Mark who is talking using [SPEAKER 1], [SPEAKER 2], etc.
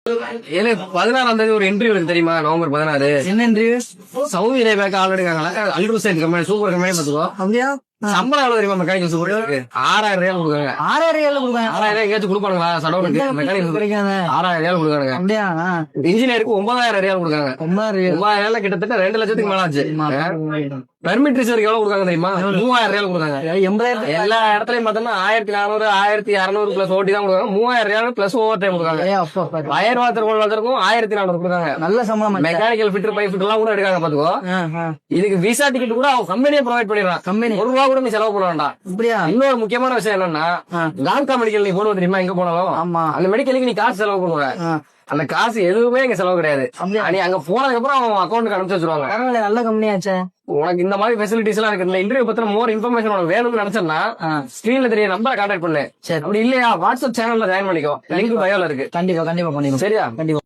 [SPEAKER 1] 16ஆம் தேதி ஒரு இன்டர்வியூ இருக்கு தெரியுமா? நவம்பர் 16.
[SPEAKER 2] என்ன இன்டர்வியூ?
[SPEAKER 1] சவுதி அரேபியாக்கு ஆள் எடுக்காங்களா? அல்ட்ரூசைட் கம்பெனி, சூப்பர் கம்பெனி பாத்துக்கோ.
[SPEAKER 2] அப்படியா?
[SPEAKER 1] சம்பளம் எவ்வளவு தெரியுமா? மெக்கானிக்கல் சூப்பர் 6000 கொடுக்காங்க.
[SPEAKER 2] 6000 கொடுக்காங்க.
[SPEAKER 1] 6000 எங்கேயாச்சும் கொடுப்பானுங்களா? சடவுனுக்கு மெக்கானிக்கல்
[SPEAKER 2] கிடைக்காத
[SPEAKER 1] 6000 கொடுக்கானுங்க.
[SPEAKER 2] அப்படியா?
[SPEAKER 1] இன்ஜினியருக்கு 9000 கொடுக்காங்க. 9000 கிட்டத்தட்ட 2 லட்சத்துக்கு மேல ஆச்சு. பெர்மிட் ரிசர்வ் எவ்வளவு கொடுக்காங்க தெரியுமா? 3000 கொடுக்காங்க.
[SPEAKER 2] 80,000
[SPEAKER 1] எல்லா இடத்துலயும் பார்த்தோம்னா 1400 1600 பிளஸ் ஓட்டி தான் கொடுக்காங்க. 3000 பிளஸ் ஓவர் டைம் கொடுக்காங்க. வயர் வாத்தருக்கும் 1400 கொடுக்காங்க.
[SPEAKER 2] நல்ல சம்பளம்.
[SPEAKER 1] மெக்கானிக்கல் ஃபிட்டர் பைப் ஃபிட்டர் எல்லாம் கூட எடுக்காங்க பாத்துக்கோ. இதுக்கு விசா டிக்கெட் கூட அவங்க கம்பெனியே ப்ரொவைட் பண்ணிடுறான். கம்பெனி ₹1 கூட நீ செலவு பண்ண வேண்டாம்.
[SPEAKER 2] அப்படியா?
[SPEAKER 1] இன்னொரு முக்கியமான விஷயம் என்னன்னா, லாங்கா மெடிக்கல் நீ போடுவது தெரியுமா? எங்க போனாலும்
[SPEAKER 2] ஆமா,
[SPEAKER 1] அந்த மெடிக்கலுக்கு நீ காசு செலவு பண்ணுவ. அந்த காசு எதுவுமே இங்க செலவு கிடையாது. நீ அங்க போனதுக்கு அப்புறம் அவங்க அக்கௌண்ட்டுக்கு அனுப்பிச்சு வச்சிருவாங்க.
[SPEAKER 2] நல்ல கம்பெனியாச்சே.
[SPEAKER 1] உனக்கு இந்த மாதிரி ஃபெசிலிட்டிஸ் எல்லாம் இருக்கு. இந்த இன்டர்வியூ பத்தின மோர் இன்ஃபர்மேஷன் உனக்கு வேணும்னு நினைச்சேன்னா ஸ்கிரீன்ல தெரிய நம்பரை கான்டாக்ட் பண்ணு. அப்படி இல்லையா வாட்ஸ்அப் சேனல்ல ஜாயின் பண்ணிக்கோ. லிங்க் பயோல இருக்கு.
[SPEAKER 2] கண்டிப்பா பண்ணிடுவோம்.
[SPEAKER 1] சரியா?
[SPEAKER 2] கண்டிப்பா.